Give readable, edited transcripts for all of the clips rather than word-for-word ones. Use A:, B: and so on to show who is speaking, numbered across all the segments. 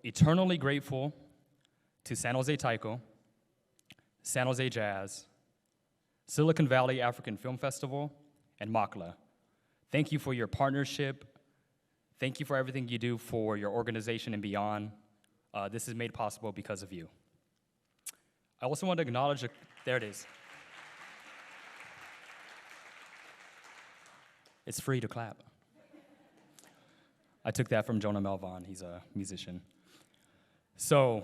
A: eternally grateful to San Jose Taiko, San Jose Jazz, Silicon Valley African Film Festival, and Makla. Thank you for your partnership. Thank you for everything you do for your organization and beyond. This is made possible because of you. I also want to acknowledge, there it is. It's free to clap. I took that from Jonah Melvon, he's a musician. So,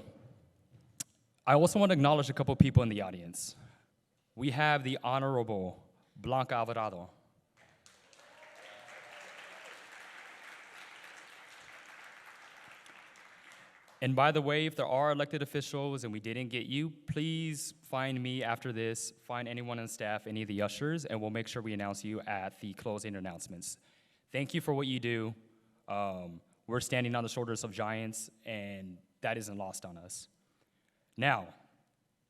A: I also want to acknowledge a couple people in the audience. We have the Honorable Blanca Alvarado. And by the way, if there are elected officials and we didn't get you, please find me after this, find anyone on staff, any of the ushers, and we'll make sure we announce you at the closing announcements. Thank you for what you do. We're standing on the shoulders of giants, and that isn't lost on us. Now,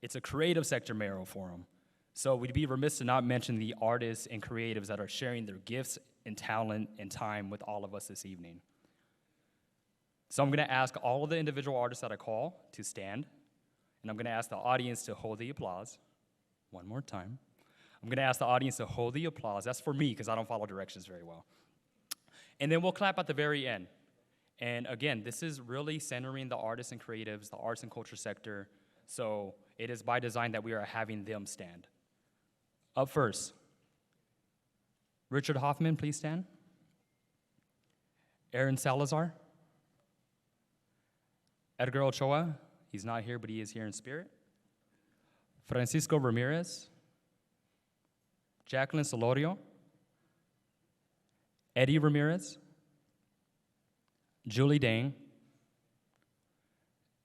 A: it's a creative sector mayoral forum, so we'd be remiss to not mention the artists and creatives that are sharing their gifts and talent and time with all of us this evening. So I'm gonna ask all of the individual artists that I call to stand, and I'm gonna ask the audience to hold the applause. One more time. I'm gonna ask the audience to hold the applause. That's for me, because I don't follow directions very well. And then we'll clap at the very end. And again, this is really centering the artists and creatives, the arts and culture sector, so it is by design that we are having them stand. Up first, Richard Hoffman, please stand. Aaron Salazar. Edgar Ochoa, he's not here, but he is here in spirit. Francisco Ramirez. Jacqueline Solorio. Eddie Ramirez. Julie Dang.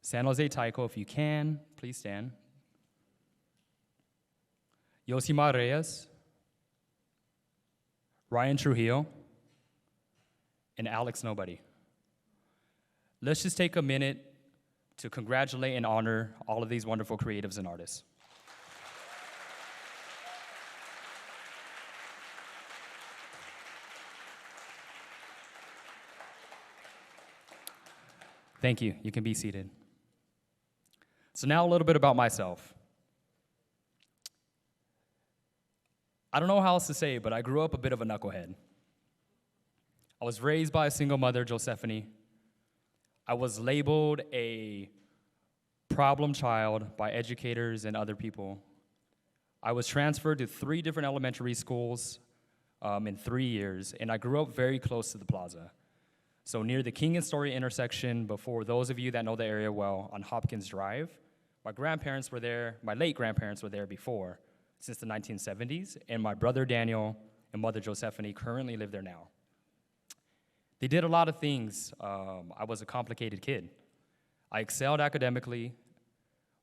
A: San Jose Taiko, if you can, please stand. Yosimar Reyes. Ryan Trujillo. And Alex Nobody. Let's just take a minute to congratulate and honor all of these wonderful creatives and artists. Thank you. You can be seated. So now a little bit about myself. I don't know how else to say it, but I grew up a bit of a knucklehead. I was raised by a single mother, Josephine. I was labeled a problem child by educators and other people. I was transferred to 3 different elementary schools in 3 years, and I grew up very close to the plaza. So near the King and Story intersection, before those of you that know the area well, on Hopkins Drive, my grandparents were there, my late grandparents were there before, since the 1970s, and my brother Daniel and mother Josephine currently live there now. They did a lot of things. I was a complicated kid. I excelled academically,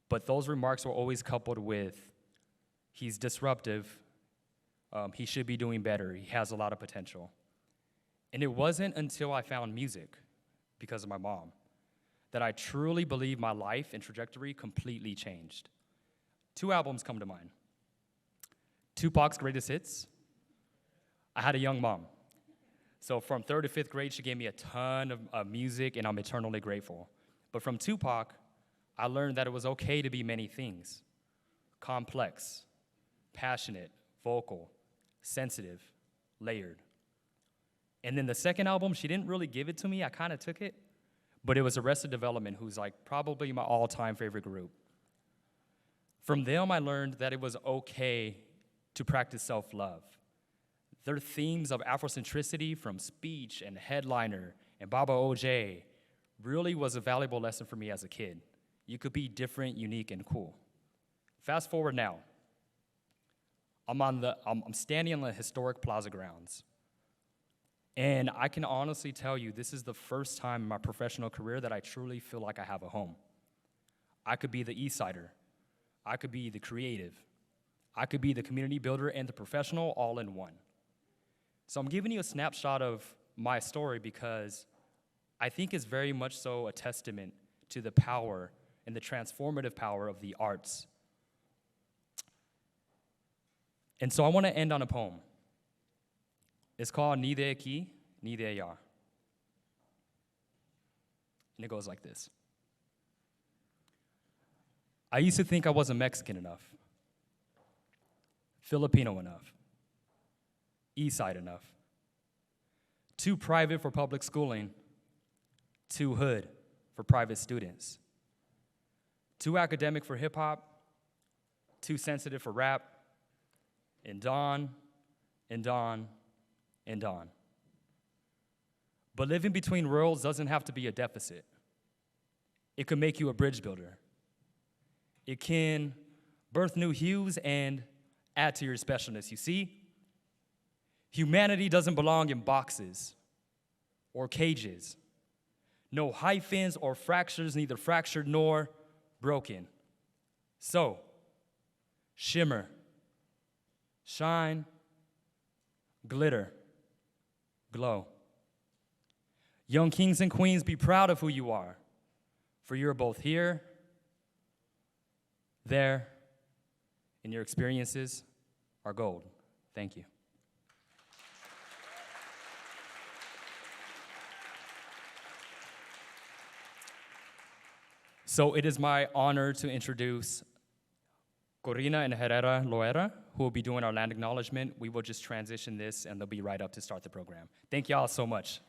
A: but those remarks were always coupled with, he's disruptive, he should be doing better, he has a lot of potential. And it wasn't until I found music, because of my mom, that I truly believe my life and trajectory completely changed. 2 albums come to mind. Tupac's Greatest Hits. I had a young mom. So from 3rd to 5th grade, she gave me a ton of music, and I'm eternally grateful. But from Tupac, I learned that it was okay to be many things. Complex, passionate, vocal, sensitive, layered. And then the second album, she didn't really give it to me, I kind of took it, but it was Arrested Development, who's like probably my all-time favorite group. From them, I learned that it was okay to practice self-love. Their themes of Afrocentricity from Speech and Headliner and Baba OJ really was a valuable lesson for me as a kid. You could be different, unique, and cool. Fast forward now. I'm standing on the historic plaza grounds. And I can honestly tell you, this is the first time in my professional career that I truly feel like I have a home. I could be the East Sider. I could be the creative. I could be the community builder and the professional all in one. So I'm giving you a snapshot of my story because I think it's very much so a testament to the power and the transformative power of the arts. And so I want to end on a poem. It's called Ni de aquí, ni de allá. And it goes like this. I used to think I wasn't Mexican enough, Filipino enough, East Side enough, too private for public schooling, too hood for private students, too academic for hip hop, too sensitive for rap, and on and on and on. But living between worlds doesn't have to be a deficit. It could make you a bridge builder. It can birth new hues and add to your specialness. You see, humanity doesn't belong in boxes or cages. No hyphens or fractures, neither fractured nor broken. So, shimmer, shine, glitter, glow. Young kings and queens, be proud of who you are, for you're both here, there, and your experiences are gold. Thank you. So it is my honor to introduce Corina and Herrera Loera, who will be doing our land acknowledgement. We will just transition this, and they'll be right up to start the program. Thank you all so much.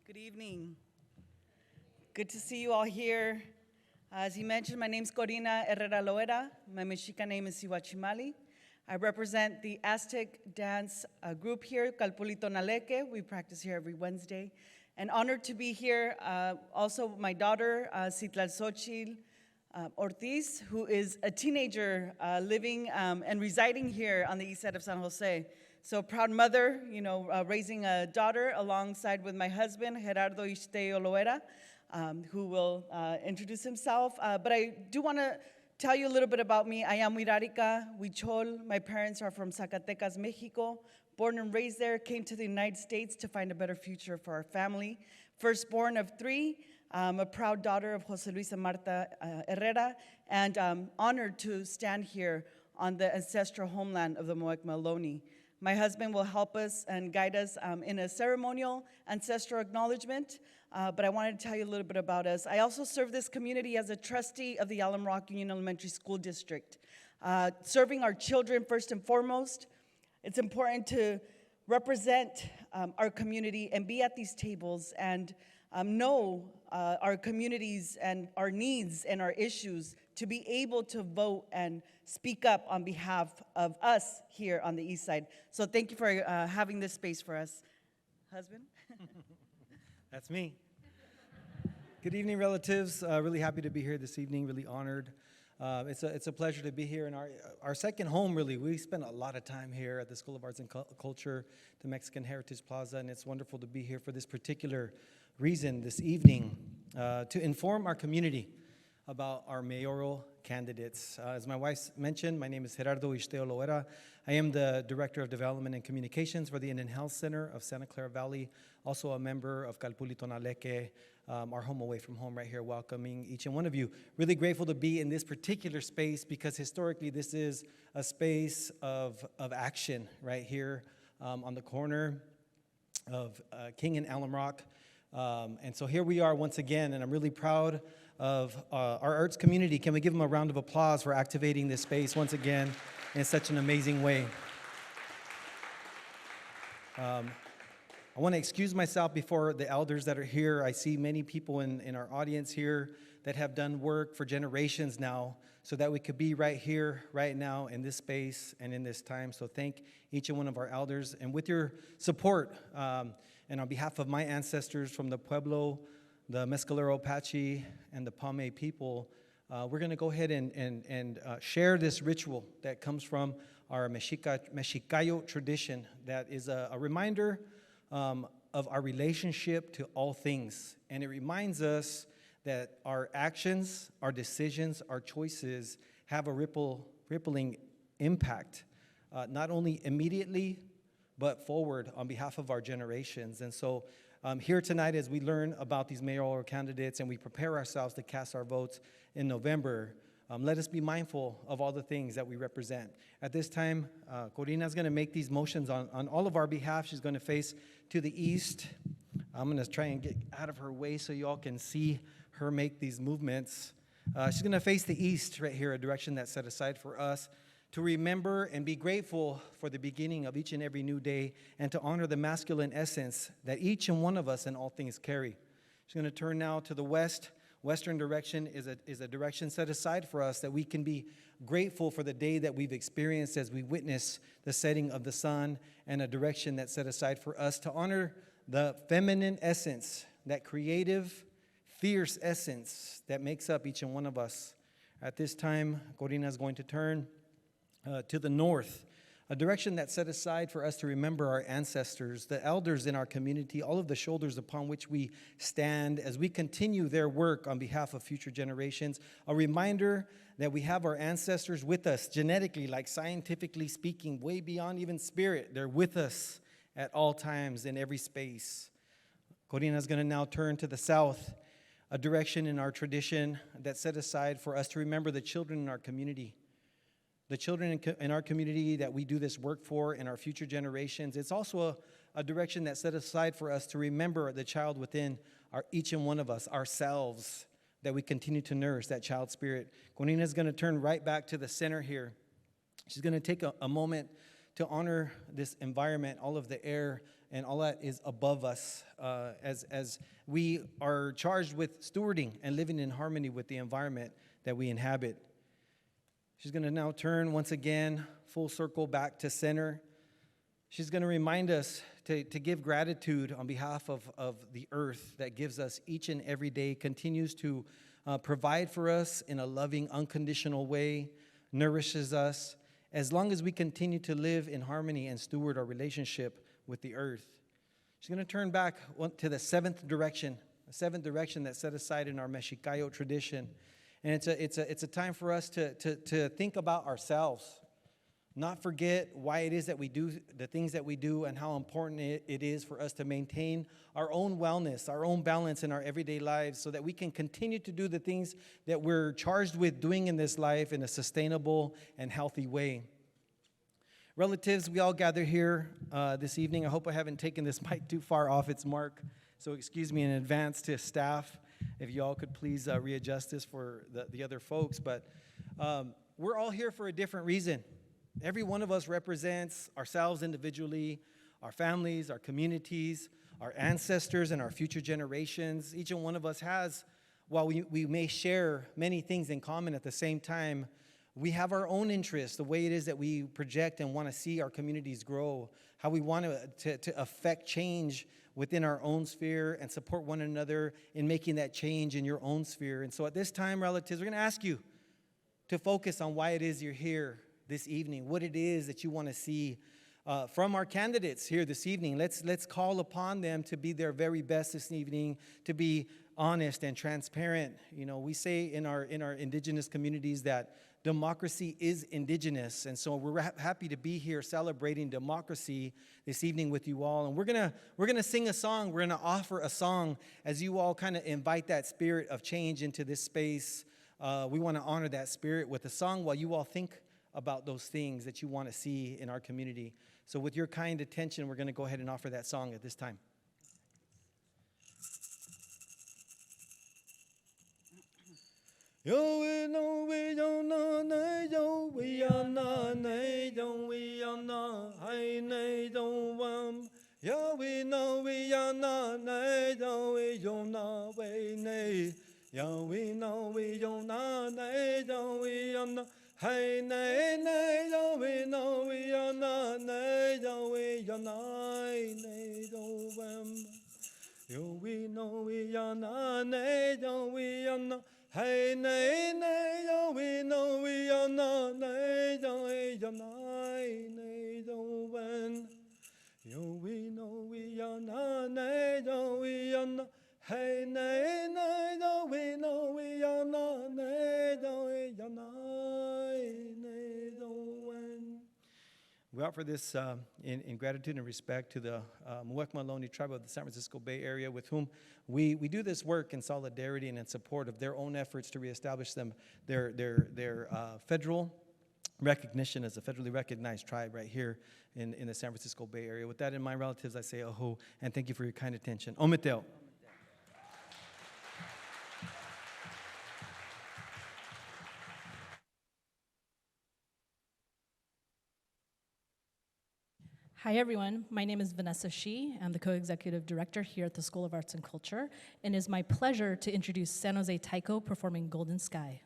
B: Good evening. Good to see you all here. As you mentioned, my name is Corina Herrera Loera. My Mexican name is Siwachimali. I represent the Aztec dance group here, Calpulito Naleque. We practice here every Wednesday. And honored to be here, also my daughter, Citlalxochitl Ortiz, who is a teenager living and residing here on the east side of San Jose. So proud mother, raising a daughter alongside with my husband, Gerardo Ixteo Loera, who will introduce himself. But I do want to tell you a little bit about me. I am Wirarica Huichol. My parents are from Zacatecas, Mexico. Born and raised there, came to the United States to find a better future for our family. Firstborn of three, a proud daughter of Jose Luis and Marta Herrera, and honored to stand here on the ancestral homeland of the Moek Maloney. My husband will help us and guide us in a ceremonial ancestral acknowledgement, but I wanted to tell you a little bit about us. I also serve this community as a trustee of the Alum Rock Union Elementary School District. Serving our children first and foremost, it's important to represent our community and be at these tables and know our communities and our needs and our issues to be able to vote and speak up on behalf of us here on the east side. So thank you for having this space for us. Husband?
C: That's me. Good evening, relatives. Really happy to be here this evening, really honored. It's a pleasure to be here in our second home, really. We spent a lot of time here at the School of Arts and Culture, the Mexican Heritage Plaza, and it's wonderful to be here for this particular reason this evening, to inform our community about our mayoral candidates. As my wife mentioned, my name is Gerardo Ixteo Loera. I am the Director of Development and Communications for the Indian Health Center of Santa Clara Valley, also a member of Calpulito Naleque, our home away from home right here, welcoming each and one of you. Really grateful to be in this particular space because historically this is a space of action right here on the corner of King and Alum Rock. And so here we are once again, and I'm really proud of our arts community. Can we give them a round of applause for activating this space once again in such an amazing way? I want to excuse myself before the elders that are here. I see many people in our audience here that have done work for generations now so that we could be right here, right now, in this space and in this time. So thank each and one of our elders. And with your support, and on behalf of my ancestors from the Pueblo, the Mescalero Apache, and the Pame people, we're going to go ahead and share this ritual that comes from our Mexicayo tradition that is a reminder of our relationship to all things. And it reminds us that our actions, our decisions, our choices have a rippling impact, not only immediately, but forward on behalf of our generations. And so here tonight, as we learn about these mayoral candidates and we prepare ourselves to cast our votes in November, Let us be mindful of all the things that we represent. At this time, Corina is going to make these motions on all of our behalf. She's going to face to the east. I'm going to try and get out of her way so you all can see her make these movements. She's going to face the east right here, a direction that's set aside for us to remember and be grateful for the beginning of each and every new day and to honor the masculine essence that each and one of us in all things carry. She's going to turn now to the west. Western direction is a direction set aside for us that we can be grateful for the day that we've experienced as we witness the setting of the sun, and a direction that's set aside for us to honor the feminine essence, that creative, fierce essence that makes up each and one of us. At this time, Corina is going to turn to the north, a direction that's set aside for us to remember our ancestors, the elders in our community, all of the shoulders upon which we stand as we continue their work on behalf of future generations. A reminder that we have our ancestors with us genetically, like scientifically speaking, way beyond even spirit. They're with us at all times in every space. Corina is going to now turn to the south, a direction in our tradition that's set aside for us to remember the children in our community. The children in our community that we do this work for and our future generations. It's also a direction that's set aside for us to remember the child within each and one of us, ourselves, that we continue to nourish that child spirit. Corina is going to turn right back to the center here. She's going to take a moment to honor this environment, all of the air and all that is above us, as we are charged with stewarding and living in harmony with the environment that we inhabit. She's going to now turn once again, full circle back to center. She's going to remind us to give gratitude on behalf of the earth that gives us each and every day, continues to provide for us in a loving, unconditional way, nourishes us, as long as we continue to live in harmony and steward our relationship with the earth. She's going to turn back to the seventh direction that's set aside in our Mexicayo tradition. And it's a time for us to think about ourselves, not forget why it is that we do the things that we do and how important it is for us to maintain our own wellness, our own balance in our everyday lives so that we can continue to do the things that we're charged with doing in this life in a sustainable and healthy way. Relatives, we all gather here this evening. I hope I haven't taken this mic too far off its mark, so excuse me in advance to staff. If you all could please readjust this for the other folks. But we're all here for a different reason. Every one of us represents ourselves individually, our families, our communities, our ancestors, and our future generations. Each and one of us has, while we may share many things in common at the same time, we have our own interests, the way it is that we project and want to see our communities grow, how we want to affect change within our own sphere and support one another in making that change in your own sphere. And so at this time, relatives, we're going to ask you to focus on why it is you're here this evening, what it is that you want to see from our candidates here this evening. Let's call upon them to be their very best this evening, to be honest and transparent. You know, we say in our indigenous communities that democracy is indigenous, and so we're happy to be here celebrating democracy this evening with you all. And we're gonna sing a song. We're gonna offer a song as you all kind of invite that spirit of change into this space. We want to honor that spirit with a song while you all think about those things that you want to see in our community. So with your kind attention, we're going to go ahead and offer that song at this time. Yo we no we yo na nay yo we ya na nay yo we ya na hai nay yo wam yo we no we ya na nay yo we yo na we nay yo we no we yo na nay yo we ya na hai nay nay yo we no we ya na nay yo we ya na nay yo wam yo we no we ya na nay yo we ya na hey nay nay yo we no we are na nay yo yo nay yo when yo we no we are na nay yo we are na hey nay nay yo we no we are na nay yo nay yo when. We offer this in gratitude and respect to the Muwekma tribe of the San Francisco Bay Area, with whom we do this work in solidarity and in support of their own efforts to reestablish their federal recognition as a federally recognized tribe right here in the San Francisco Bay Area. With that in mind, relatives, I say aho, and thank you for your kind attention. Ometeo.
D: Hi everyone, my name is Vanessa Shi. I'm the co-executive director here at the School of Arts and Culture, and it is my pleasure to introduce San Jose Taiko performing Golden Sky.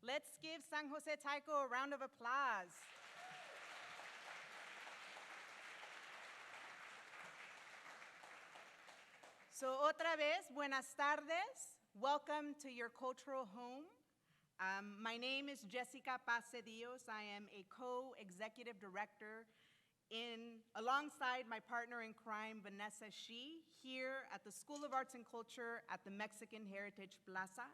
E: Let's give San Jose Taiko a round of applause. So otra vez, buenas tardes. Welcome to your cultural home. My name is Jessica Pacedillos. I am a co-executive director alongside my partner in crime, Vanessa Shi, here at the School of Arts and Culture at the Mexican Heritage Plaza.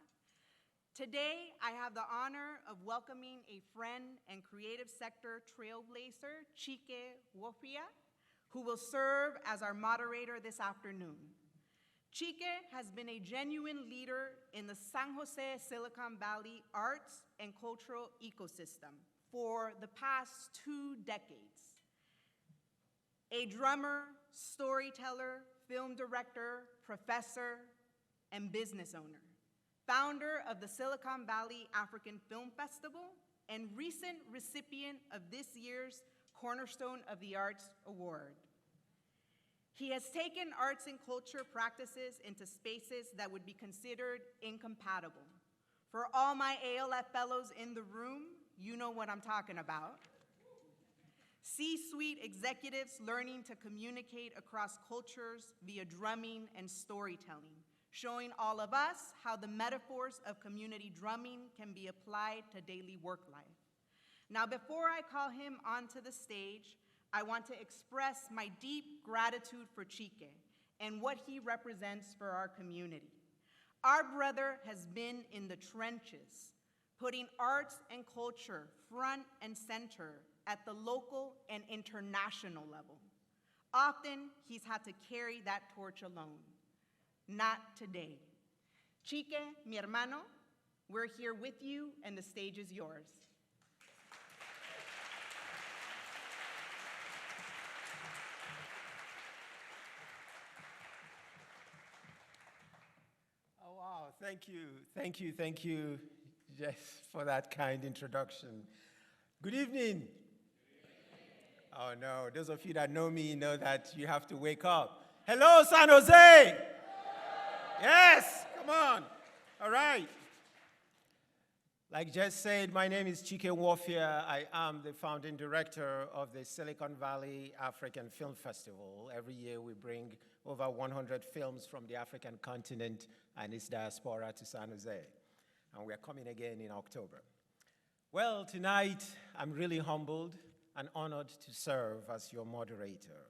E: Today, I have the honor of welcoming a friend and creative sector trailblazer, Chike Wofia, who will serve as our moderator this afternoon. Chike has been a genuine leader in the San Jose Silicon Valley arts and cultural ecosystem for the past 2 decades. A drummer, storyteller, film director, professor, and business owner, founder of the Silicon Valley African Film Festival, and recent recipient of this year's Cornerstone of the Arts Award. He has taken arts and culture practices into spaces that would be considered incompatible. For all my ALF fellows in the room, you know what I'm talking about. C-suite executives learning to communicate across cultures via drumming and storytelling, showing all of us how the metaphors of community drumming can be applied to daily work life. Now, before I call him onto the stage, I want to express my deep gratitude for Chike and what he represents for our community. Our brother has been in the trenches, putting arts and culture front and center at the local and international level. Often, he's had to carry that torch alone. Not today. Chike, mi hermano, we're here with you, and the stage is yours.
F: Oh, wow, thank you, Jess, for that kind introduction. Good evening. Oh no, those of you that know me know that you have to wake up. Hello, San Jose! Yes, come on. All right. Like Jess said, my name is Chike Warfia. I am the founding director of the Silicon Valley African Film Festival. Every year we bring over 100 films from the African continent and its diaspora to San Jose. And we're coming again in October. Well, tonight I'm really humbled and honored to serve as your moderator.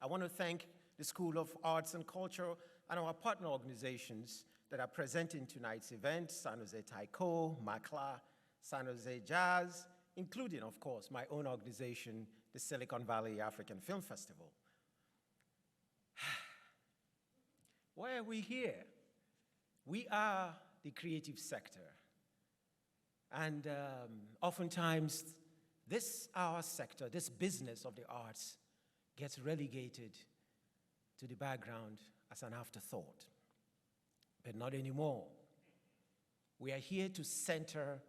F: I want to thank the School of Arts and Culture and our partner organizations that are presenting tonight's event, San Jose Taiko, Clara, San Jose Jazz, including, of course, my own organization, the Silicon Valley African Film Festival. Why are we here? We are the creative sector. And oftentimes, our sector, this business of the arts, gets relegated to the background as an afterthought. But not anymore. We are here to center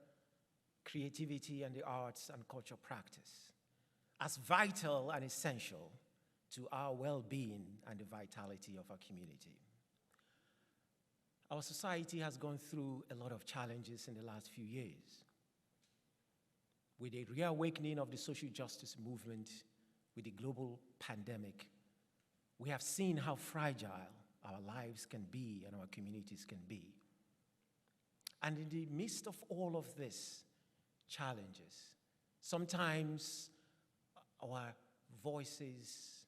F: creativity and the arts and culture practice as vital and essential to our well-being and the vitality of our community. Our society has gone through a lot of challenges in the last few years. With the reawakening of the social justice movement, with the global pandemic, we have seen how fragile our lives can be and our communities can be. And in the midst of all of these challenges, sometimes our voices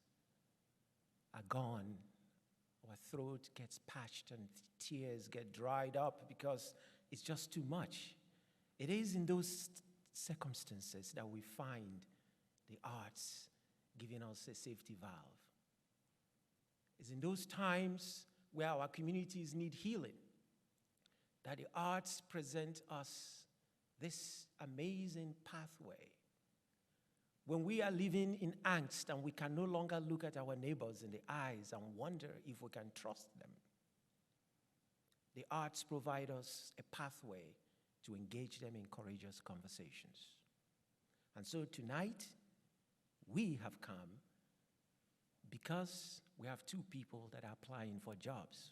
F: are gone, our throat gets parched and tears get dried up because it's just too much. It is in those circumstances that we find the arts giving us a safety valve. It's in those times where our communities need healing that the arts present us this amazing pathway. When we are living in angst and we can no longer look at our neighbors in the eyes and wonder if we can trust them, the arts provide us a pathway to engage them in courageous conversations. And so tonight, we have come because we have two people that are applying for jobs.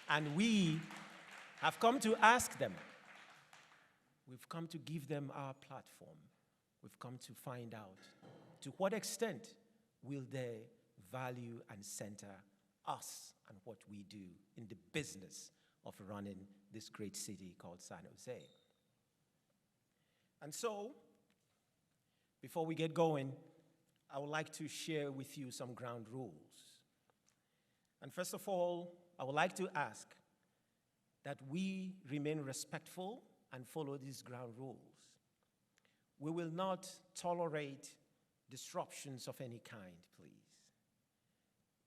F: And we have come to ask them. We've come to give them our platform. We've come to find out to what extent will they value and center us and what we do in the business of running this great city called San Jose. And so, before we get going, I would like to share with you some ground rules. And first of all, I would like to ask that we remain respectful and follow these ground rules. We will not tolerate disruptions of any kind, please.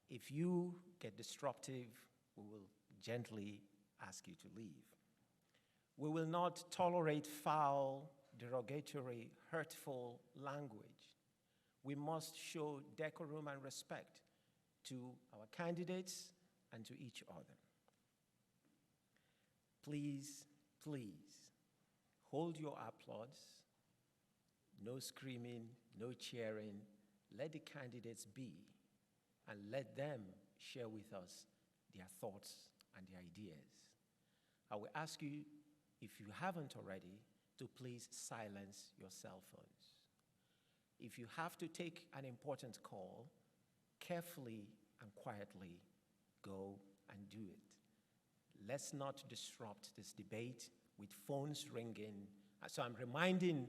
F: If you get disruptive, we will gently ask you to leave. We will not tolerate foul, derogatory, hurtful language. We must show decorum and respect to our candidates and to each other. Please, please, hold your applause. No screaming, no cheering. Let the candidates be, and let them share with us their thoughts and their ideas. I will ask you, if you haven't already, to please silence your cell phones. If you have to take an important call, carefully and quietly go and do it. Let's not disrupt this debate with phones ringing. So I'm reminding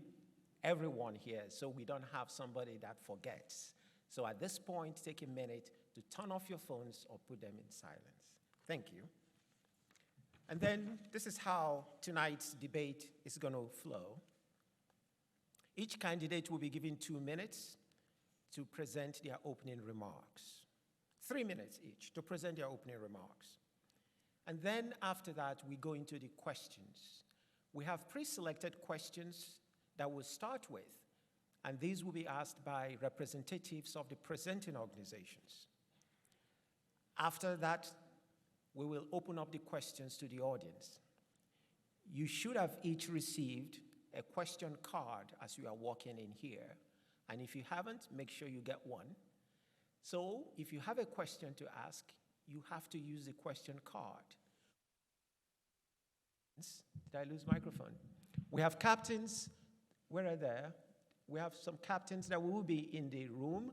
F: everyone here so we don't have somebody that forgets. So at this point, take a minute to turn off your phones or put them in silence. Thank you. And then this is how tonight's debate is going to flow. Each candidate will be given 2 minutes to present their opening remarks. 3 minutes each to present their opening remarks. And then after that, we go into the questions. We have pre-selected questions that we'll start with, and these will be asked by representatives of the presenting organizations. After that, we will open up the questions to the audience. You should have each received a question card as you are walking in here, and if you haven't, make sure you get one. So if you have a question to ask, you have to use the question card. Did I lose microphone? We have captains. Where are they? We have some captains that will be in the room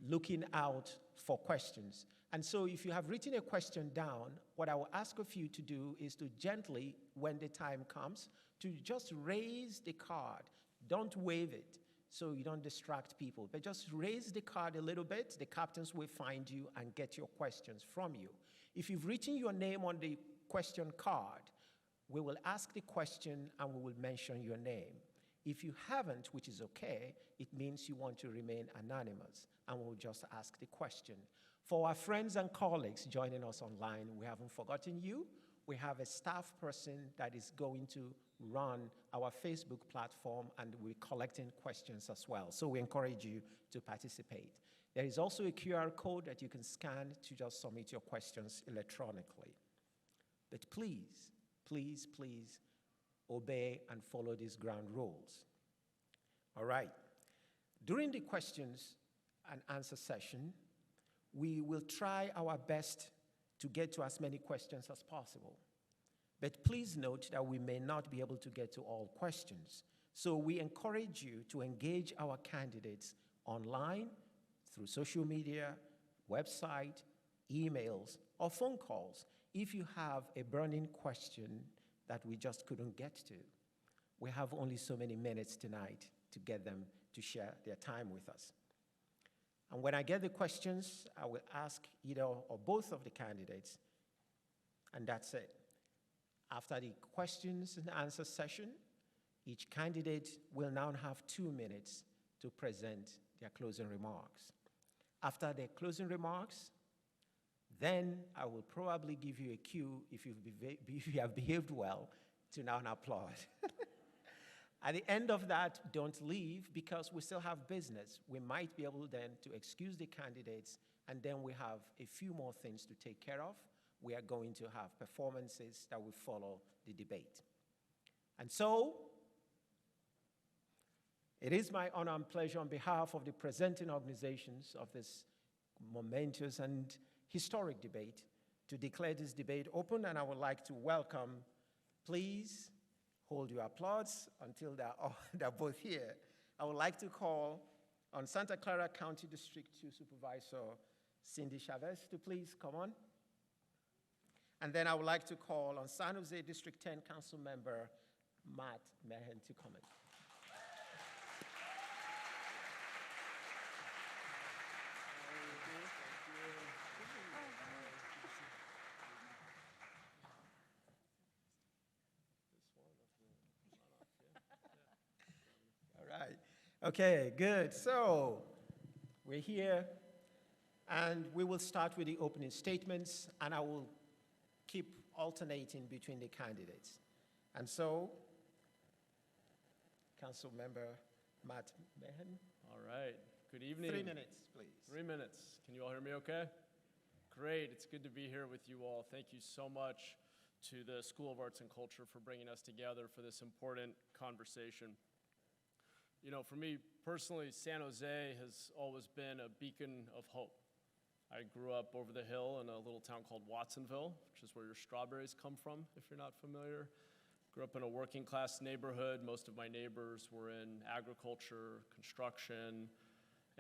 F: looking out for questions. And so if you have written a question down, what I will ask of you to do is to gently, when the time comes, to just raise the card. Don't wave it so you don't distract people, but just raise the card a little bit. The captains will find you and get your questions from you. If you've written your name on the question card, we will ask the question and we will mention your name. If you haven't, which is okay, it means you want to remain anonymous, and we'll just ask the question. For our friends and colleagues joining us online, we haven't forgotten you. We have a staff person that is going to run our Facebook platform, and we're collecting questions as well. So we encourage you to participate. There is also a QR code that you can scan to just submit your questions electronically. But please, please, please obey and follow these ground rules. All right. During the questions and answer session, we will try our best to get to as many questions as possible. But please note that we may not be able to get to all questions. So we encourage you to engage our candidates online, through social media, website, emails, or phone calls if you have a burning question that we just couldn't get to. We have only so many minutes tonight to get them to share their time with us. And when I get the questions, I will ask either or both of the candidates, and that's it. After the questions and answer session, each candidate will now have 2 minutes to present their closing remarks. After their closing remarks, then I will probably give you a cue, if you have behaved well, to now applaud. At the end of that, don't leave, because we still have business. We might be able then to excuse the candidates, and then we have a few more things to take care of. We are going to have performances that will follow the debate. And so, it is my honor and pleasure on behalf of the presenting organizations of this momentous and historic debate to declare this debate open, and I would like to welcome, please hold your applause until they're both here. I would like to call on Santa Clara County District 2 Supervisor Cindy Chavez to please come on. And then I would like to call on San Jose District 10 Council Member Mahan to come in. Okay, good. So we're here, and we will start with the opening statements, and I will keep alternating between the candidates. And so, Council Member Mahan.
G: All right. Good evening.
F: 3 minutes, please.
G: 3 minutes. Can you all hear me okay? Great, it's good to be here with you all. Thank you so much to the School of Arts and Culture for bringing us together for this important conversation. You know, for me personally, San Jose has always been a beacon of hope. I grew up over the hill in a little town called Watsonville, which is where your strawberries come from, if you're not familiar. Grew up in a working class neighborhood. Most of my neighbors were in agriculture, construction,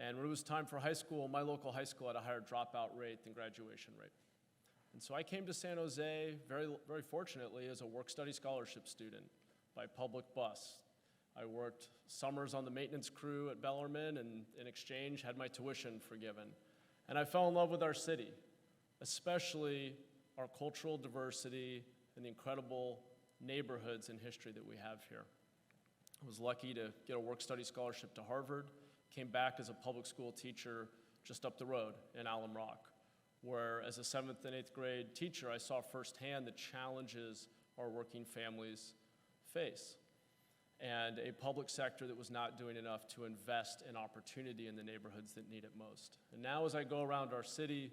G: and when it was time for high school, my local high school had a higher dropout rate than graduation rate. And so I came to San Jose very fortunately as a work-study scholarship student by public bus. I worked summers on the maintenance crew at Bellarmine and in exchange had my tuition forgiven. And I fell in love with our city, especially our cultural diversity and the incredible neighborhoods and history that we have here. I was lucky to get a work-study scholarship to Harvard, came back as a public school teacher just up the road in Alum Rock, where as a 7th and 8th grade teacher, I saw firsthand the challenges our working families face, and a public sector that was not doing enough to invest in opportunity in the neighborhoods that need it most. And now as I go around our city,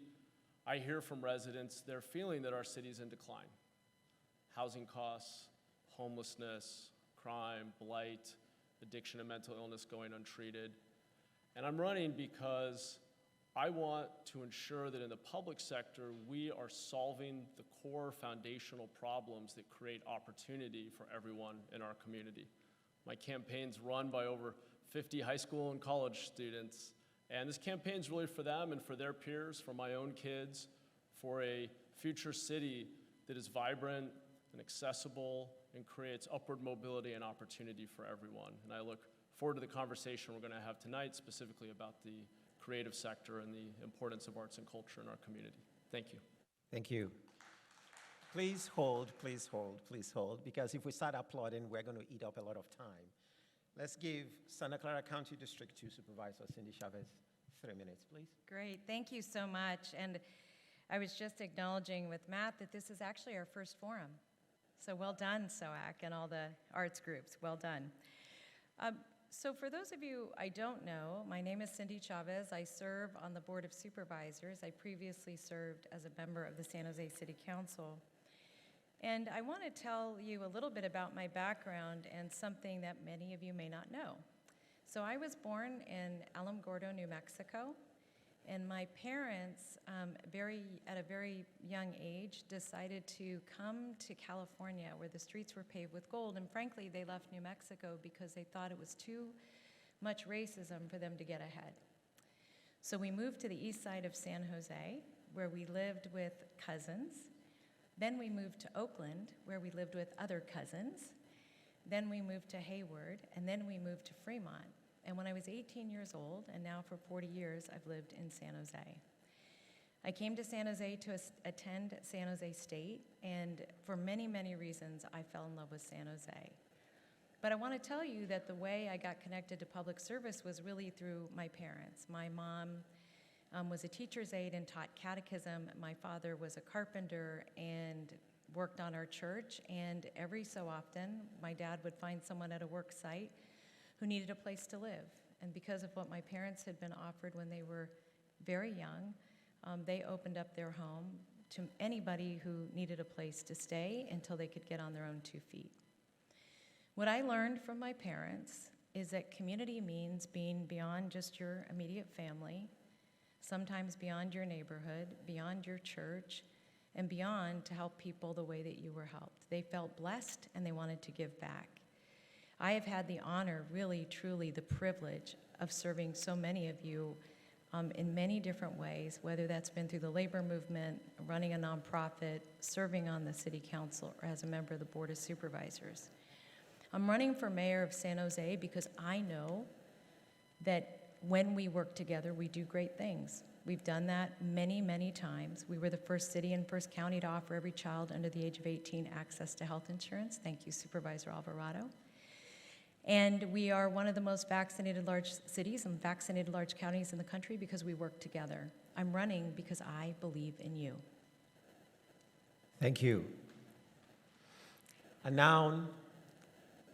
G: I hear from residents, they're feeling that our city's in decline. Housing costs, homelessness, crime, blight, addiction and mental illness going untreated. And I'm running because I want to ensure that in the public sector, we are solving the core foundational problems that create opportunity for everyone in our community. My campaign's run by over 50 high school and college students, and this campaign's really for them and for their peers, for my own kids, for a future city that is vibrant and accessible and creates upward mobility and opportunity for everyone. And I look forward to the conversation we're going to have tonight, specifically about the creative sector and the importance of arts and culture in our community. Thank you.
F: Thank you. Please hold, please hold, please hold, because if we start applauding, we're going to eat up a lot of time. Let's give Santa Clara County District 2 Supervisor Cindy Chavez 3 minutes, please.
H: Great, thank you so much. And I was just acknowledging with Matt that this is actually our first forum. So well done, SOAC, and all the arts groups, well done. So for those of you I don't know, my name is Cindy Chavez. I serve on the Board of Supervisors. I previously served as a member of the San Jose City Council. And I want to tell you a little bit about my background and something that many of you may not know. So I was born in Alamogordo, New Mexico, and my parents, at a very young age, decided to come to California where the streets were paved with gold, and frankly, they left New Mexico because they thought it was too much racism for them to get ahead. So we moved to the east side of San Jose, where we lived with cousins. Then we moved to Oakland, where we lived with other cousins. Then we moved to Hayward, and then we moved to Fremont. And when I was 18 years old, and now for 40 years, I've lived in San Jose. I came to San Jose to attend San Jose State, and for many, many reasons, I fell in love with San Jose. But I want to tell you that the way I got connected to public service was really through my parents. My mom was a teacher's aide and taught catechism. My father was a carpenter and worked on our church, and every so often, my dad would find someone at a work site who needed a place to live. And because of what my parents had been offered when they were very young, they opened up their home to anybody who needed a place to stay until they could get on their own 2 feet. What I learned from my parents is that community means being beyond just your immediate family, sometimes beyond your neighborhood, beyond your church, and beyond to help people the way that you were helped. They felt blessed and they wanted to give back. I have had the honor, really, truly, the privilege of serving so many of you in many different ways, whether that's been through the labor movement, running a nonprofit, serving on the city council, or as a member of the Board of Supervisors. I'm running for mayor of San Jose because I know that when we work together, we do great things. We've done that many, many times. We were the first city and first county to offer every child under the age of 18 access to health insurance. Thank you, Supervisor Alvarado. And we are one of the most vaccinated large cities and vaccinated large counties in the country because we work together. I'm running because I believe in you.
F: Thank you. And now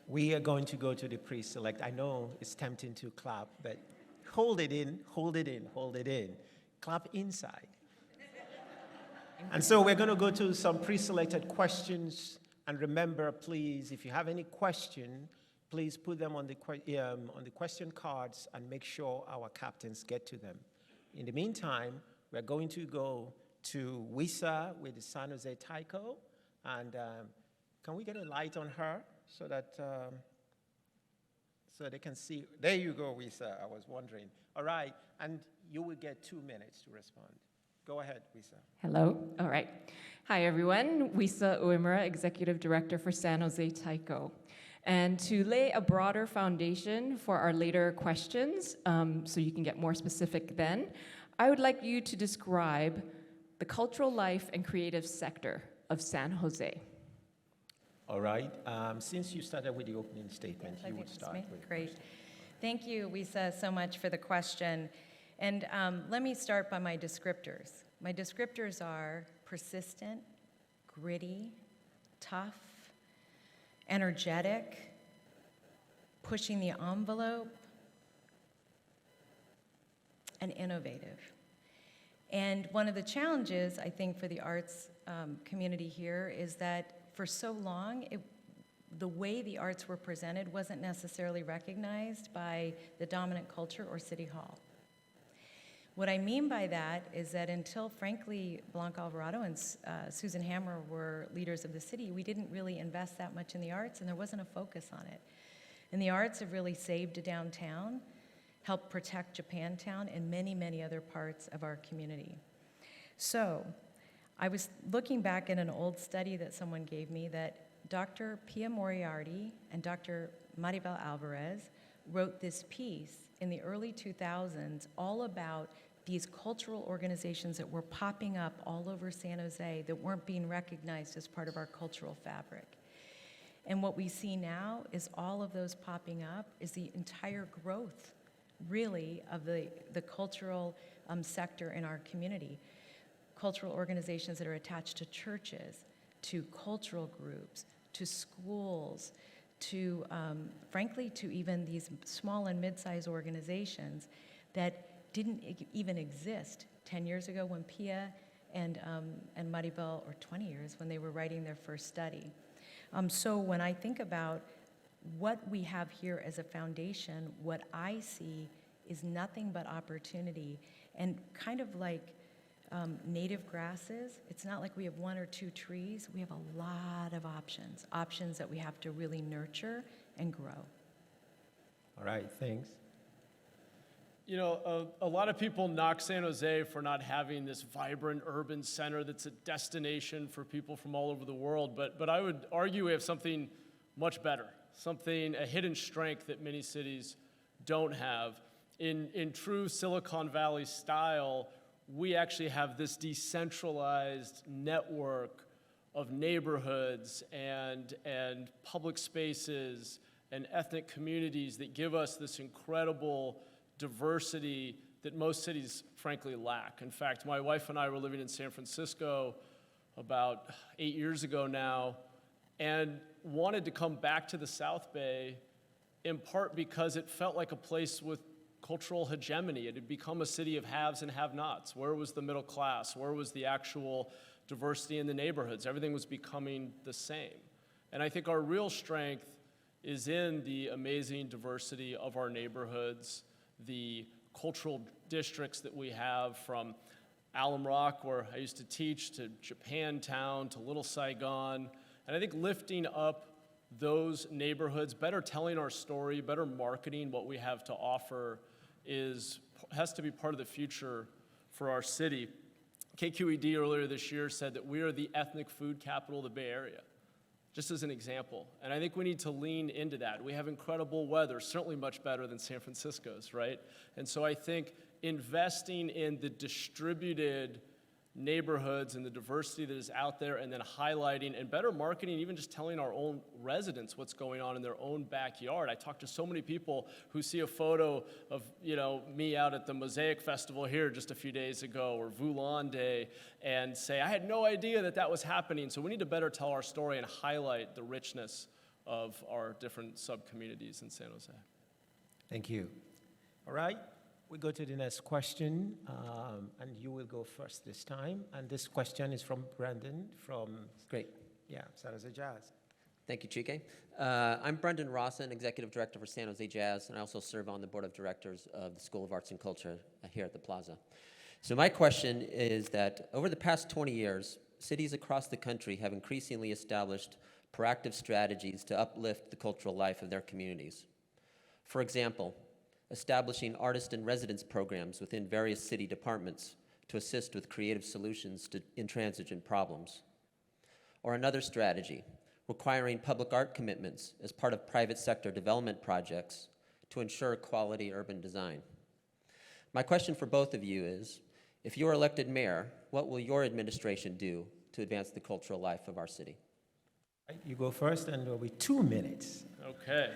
F: we are going to go to the pre-select. I know it's tempting to clap, but hold it in, hold it in, hold it in. Clap inside. And so we're going to go to some pre-selected questions. And remember, please, if you have any question, please put them on the question cards and make sure our captains get to them. In the meantime, we're going to go to Wisa with the San Jose Tyco. And can we get a light on her so that so they can see? There you go, Wisa. I was wondering. All right. And you will get 2 minutes to respond. Go ahead, Wisa.
I: Hello. All right. Hi, everyone. Wisa Uemura, Executive Director for San Jose Tyco. And to lay a broader foundation for our later questions, so you can get more specific then, I would like you to describe the cultural life and creative sector of San Jose.
F: All right. Since you started with the opening statement, you would start with.
H: Great. Thank you, Wisa, so much for the question. And let me start by my descriptors. My descriptors are persistent, gritty, tough, energetic, pushing the envelope, and innovative. And one of the challenges, I think, for the arts community here is that for so long, the way the arts were presented wasn't necessarily recognized by the dominant culture or City Hall. What I mean by that is that until, frankly, Blanca Alvarado and Susan Hammer were leaders of the city, we didn't really invest that much in the arts, and there wasn't a focus on it. And the arts have really saved downtown, helped protect Japantown, and many, many other parts of our community. So I was looking back at an old study that someone gave me that Dr. Pia Moriarty and Dr. Maribel Alvarez wrote this piece in the early 2000s all about these cultural organizations that were popping up all over San Jose that weren't being recognized as part of our cultural fabric. And what we see now is all of those popping up is the entire growth, really, of the cultural sector in our community. Cultural organizations that are attached to churches, to cultural groups, to schools, to, frankly, to even these small and mid-sized organizations that didn't even exist 10 years ago when Pia and Maribel, or 20 years, when they were writing their first study. So when I think about what we have here as a foundation, what I see is nothing but opportunity. And kind of like native grasses, it's not like we have 1 or 2 trees. We have a lot of options that we have to really nurture and grow.
F: All right, thanks.
G: You know, a lot of people knock San Jose for not having this vibrant urban center that's a destination for people from all over the world, but I would argue we have something much better, a hidden strength that many cities don't have. In true Silicon Valley style, we actually have this decentralized network of neighborhoods and public spaces and ethnic communities that give us this incredible diversity that most cities, frankly, lack. In fact, my wife and I were living in San Francisco about 8 years ago now and wanted to come back to the South Bay in part because it felt like a place with cultural hegemony. It had become a city of haves and have-nots. Where was the middle class? Where was the actual diversity in the neighborhoods? Everything was becoming the same. And I think our real strength is in the amazing diversity of our neighborhoods, the cultural districts that we have, from Alum Rock, where I used to teach, to Japantown, to Little Saigon. And I think lifting up those neighborhoods, better telling our story, better marketing what we have to offer has to be part of the future for our city. KQED earlier this year said that we are the ethnic food capital of the Bay Area, just as an example. And I think we need to lean into that. We have incredible weather, certainly much better than San Francisco's, right? And so I think investing in the distributed neighborhoods and the diversity that is out there, and then highlighting and better marketing, even just telling our own residents what's going on in their own backyard. I talk to so many people who see a photo of, me out at the Mosaic Festival here just a few days ago, or Voulon Day, and say, I had no idea that was happening. So we need to better tell our story and highlight the richness of our different sub-communities in San Jose.
F: Thank you. All right, We go to the next question, and you will go first this time. And this question is from Brandon from,
J: Great.
F: San Jose Jazz.
J: Thank you, Chike. I'm Brendan Rawson, Executive Director for San Jose Jazz, and I also serve on the Board of Directors of the School of Arts and Culture here at the Plaza. So my question is that over the past 20 years, cities across the country have increasingly established proactive strategies to uplift the cultural life of their communities. For example, establishing artist in residence programs within various city departments to assist with creative solutions to intransigent problems. Or another strategy, requiring public art commitments as part of private sector development projects to ensure quality urban design. My question for both of you is, if you are elected mayor, what will your administration do to advance the cultural life of our city?
F: You go first, and there'll be 2 minutes.
G: Okay.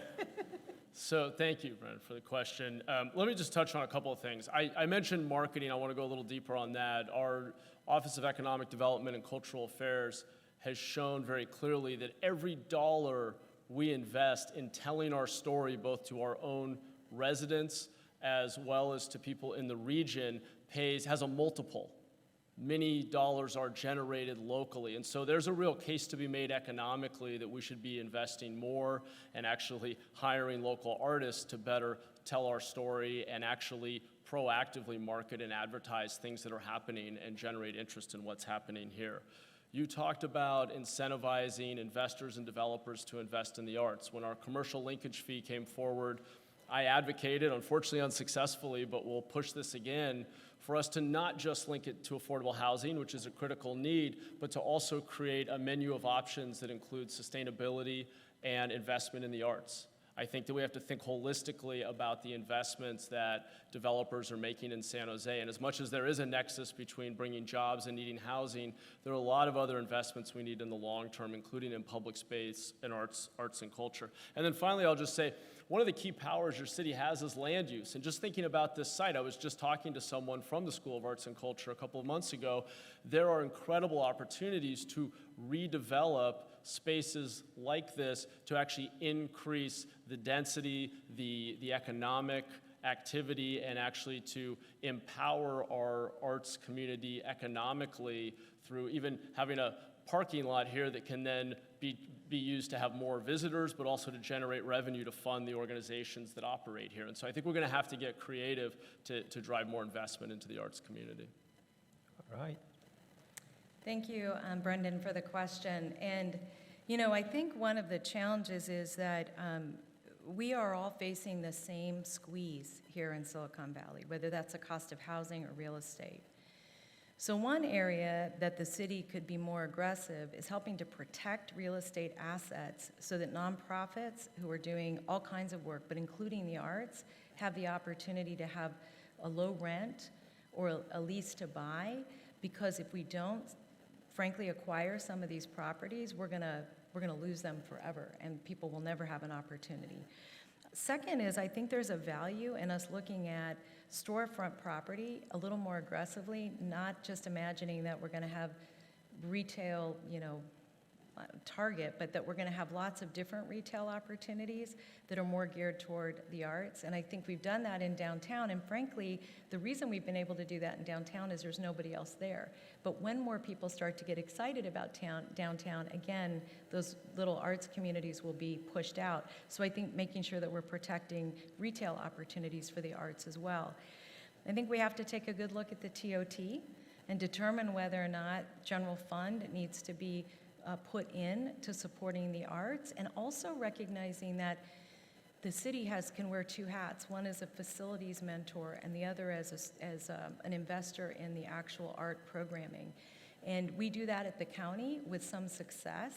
G: So thank you, Brendan, for the question. Let me just touch on a couple of things. I mentioned marketing. I want to go a little deeper on that. Our Office of Economic Development and Cultural Affairs has shown very clearly that every dollar we invest in telling our story, both to our own residents as well as to people in the region, has a multiple. Many dollars are generated locally. And so there's a real case to be made economically that we should be investing more and actually hiring local artists to better tell our story and actually proactively market and advertise things that are happening and generate interest in what's happening here. You talked about incentivizing investors and developers to invest in the arts. When our commercial linkage fee came forward, I advocated, unfortunately unsuccessfully, but we'll push this again, for us to not just link it to affordable housing, which is a critical need, but to also create a menu of options that include sustainability and investment in the arts. I think that we have to think holistically about the investments that developers are making in San Jose. And as much as there is a nexus between bringing jobs and needing housing, there are a lot of other investments we need in the long term, including in public space and arts and culture. And then finally, I'll just say, one of the key powers your city has is land use. And just thinking about this site, I was just talking to someone from the School of Arts and Culture a couple of months ago. There are incredible opportunities to redevelop spaces like this to actually increase the density, the economic activity, and actually to empower our arts community economically through even having a parking lot here that can then be used to have more visitors, but also to generate revenue to fund the organizations that operate here. And so I think we're going to have to get creative to drive more investment into the arts community.
F: All right.
H: Thank you, Brendan, for the question. And, you know, I think one of the challenges is that we are all facing the same squeeze here in Silicon Valley, whether that's the cost of housing or real estate. So one area that the city could be more aggressive is helping to protect real estate assets so that nonprofits who are doing all kinds of work, but including the arts, have the opportunity to have a low rent or a lease to buy, because if we don't, frankly, acquire some of these properties, we're gonna lose them forever, and people will never have an opportunity. Second is, I think there's a value in us looking at storefront property a little more aggressively, not just imagining that we're gonna have retail, target, but that we're gonna have lots of different retail opportunities that are more geared toward the arts. And I think we've done that in downtown, and frankly, the reason we've been able to do that in downtown is there's nobody else there. But when more people start to get excited about downtown, again, those little arts communities will be pushed out. So I think making sure that we're protecting retail opportunities for the arts as well. I think we have to take a good look at the TOT and determine whether or not general fund needs to be put in to supporting the arts, and also recognizing that the city can wear two hats. One is a facilities mentor, and the other as an investor in the actual art programming. And we do that at the county with some success.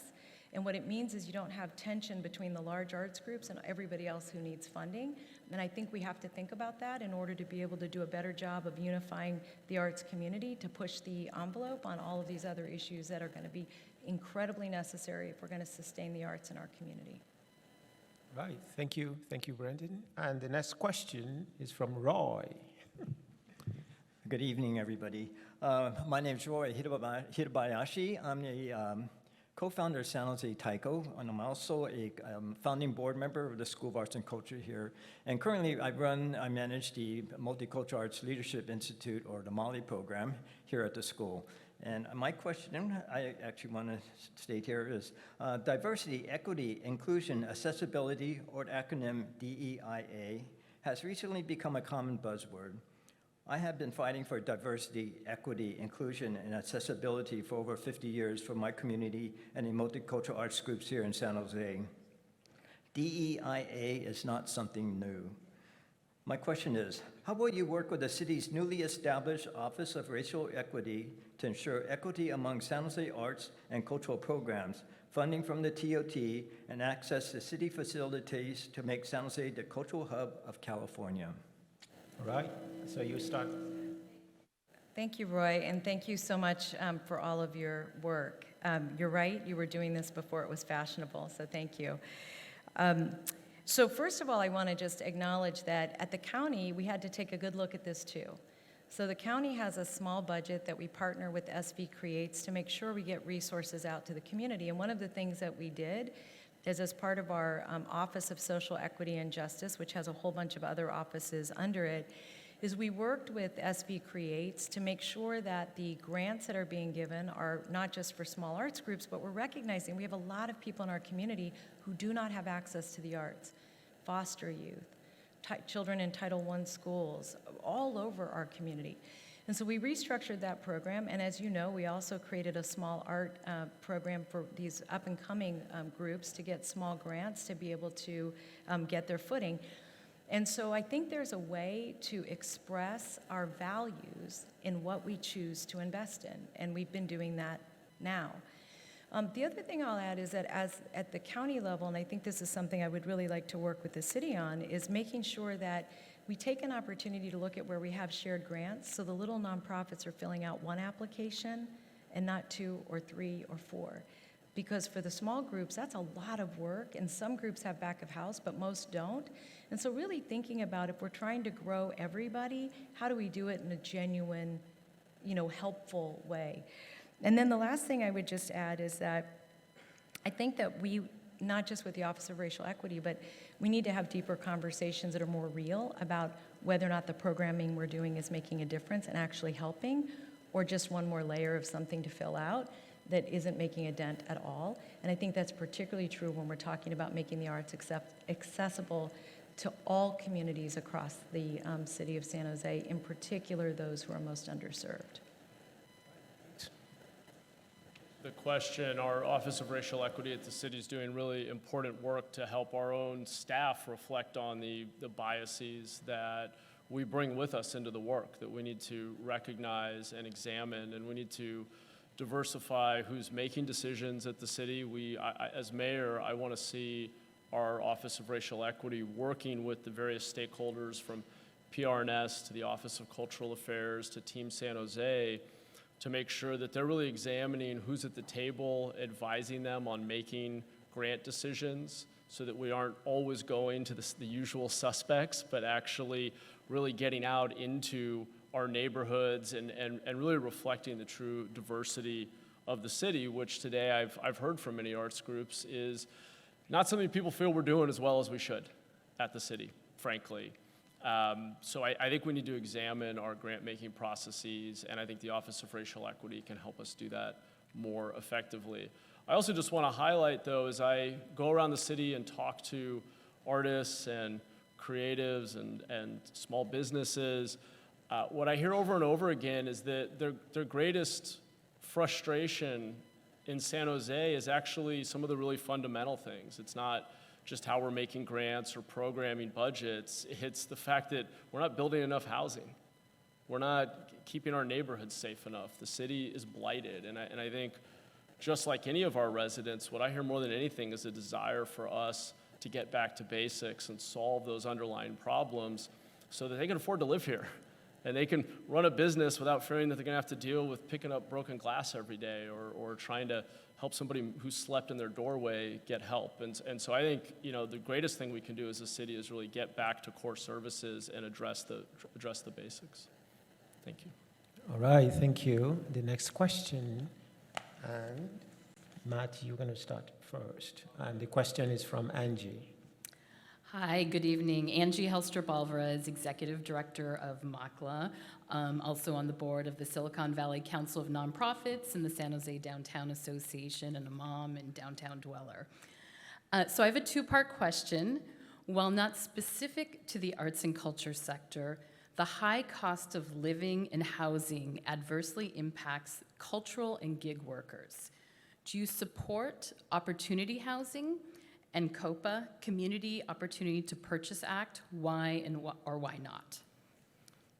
H: And what it means is you don't have tension between the large arts groups and everybody else who needs funding. And I think we have to think about that in order to be able to do a better job of unifying the arts community to push the envelope on all of these other issues that are going to be incredibly necessary if we're going to sustain the arts in our community.
F: Right. Thank you, Brendan. And the next question is from Roy.
K: Good evening, everybody. My name is Roy Hirabayashi. I'm the co-founder of San Jose Taiko, and I'm also a founding board member of the School of Arts and Culture here. And currently, I manage the Multicultural Arts Leadership Institute, or the MOLLI program, here at the school. And my question I actually want to state here is diversity, equity, inclusion, accessibility, or the acronym DEIA, has recently become a common buzzword. I have been fighting for diversity, equity, inclusion, and accessibility for over 50 years for my community and the multicultural arts groups here in San Jose. DEIA is not something new. My question is, how will you work with the city's newly established Office of Racial Equity to ensure equity among San Jose arts and cultural programs, funding from the TOT, and access to city facilities to make San Jose the cultural hub of California?
F: All right, so you start.
H: Thank you, Roy, and thank you so much for all of your work. You're right, you were doing this before it was fashionable, so thank you. So first of all, I want to just acknowledge that at the county, we had to take a good look at this too. So the county has a small budget that we partner with SV Creates to make sure we get resources out to the community. And one of the things that we did is, as part of our Office of Social Equity and Justice, which has a whole bunch of other offices under it, is we worked with SV Creates to make sure that the grants that are being given are not just for small arts groups, but we're recognizing we have a lot of people in our community who do not have access to the arts. Foster youth, children in Title I schools, all over our community. And so we restructured that program, and as you know, we also created a small art program for these up-and-coming groups to get small grants to be able to get their footing. And so I think there's a way to express our values in what we choose to invest in, and we've been doing that now. The other thing I'll add is that at the county level, and I think this is something I would really like to work with the city on, is making sure that we take an opportunity to look at where we have shared grants, so the little nonprofits are filling out one application and not 2 or 3 or 4. Because for the small groups, that's a lot of work, and some groups have back of house, but most don't. And so really thinking about, if we're trying to grow everybody, how do we do it in a genuine, helpful way? And then the last thing I would just add is that I think that we, not just with the Office of Racial Equity, but we need to have deeper conversations that are more real about whether or not the programming we're doing is making a difference and actually helping, or just one more layer of something to fill out that isn't making a dent at all. And I think that's particularly true when we're talking about making the arts accessible to all communities across the city of San Jose, in particular those who are most underserved.
G: The question, our Office of Racial Equity at the city is doing really important work to help our own staff reflect on the biases that we bring with us into the work, that we need to recognize and examine, and we need to diversify who's making decisions at the city. As mayor, I want to see our Office of Racial Equity working with the various stakeholders, from PRNS to the Office of Cultural Affairs to Team San Jose, to make sure that they're really examining who's at the table, advising them on making grant decisions, so that we aren't always going to the usual suspects, but actually really getting out into our neighborhoods and really reflecting the true diversity of the city, which today I've heard from many arts groups is not something people feel we're doing as well as we should at the city, frankly. So I think we need to examine our grant-making processes, and I think the Office of Racial Equity can help us do that more effectively. I also just want to highlight, though, as I go around the city and talk to artists and creatives and small businesses, what I hear over and over again is that their greatest frustration in San Jose is actually some of the really fundamental things. It's not just how we're making grants or programming budgets. It's the fact that we're not building enough housing. We're not keeping our neighborhoods safe enough. The city is blighted, and I think just like any of our residents, what I hear more than anything is a desire for us to get back to basics and solve those underlying problems so that they can afford to live here. And they can run a business without fearing that they're gonna have to deal with picking up broken glass every day or trying to help somebody who slept in their doorway get help. And so I think, the greatest thing we can do as a city is really get back to core services and address the basics. Thank you.
F: All right, thank you. The next question, and Matt, you're going to start first. And the question is from Angie.
L: Hi, good evening. Angie Helstrup-Alvarez, Executive Director of MACLA, also on the board of the Silicon Valley Council of Nonprofits and the San Jose Downtown Association, and a mom and downtown dweller. So I have a two-part question. While not specific to the arts and culture sector, the high cost of living and housing adversely impacts cultural and gig workers. Do you support opportunity housing and COPA, Community Opportunity to Purchase Act? Why or why not?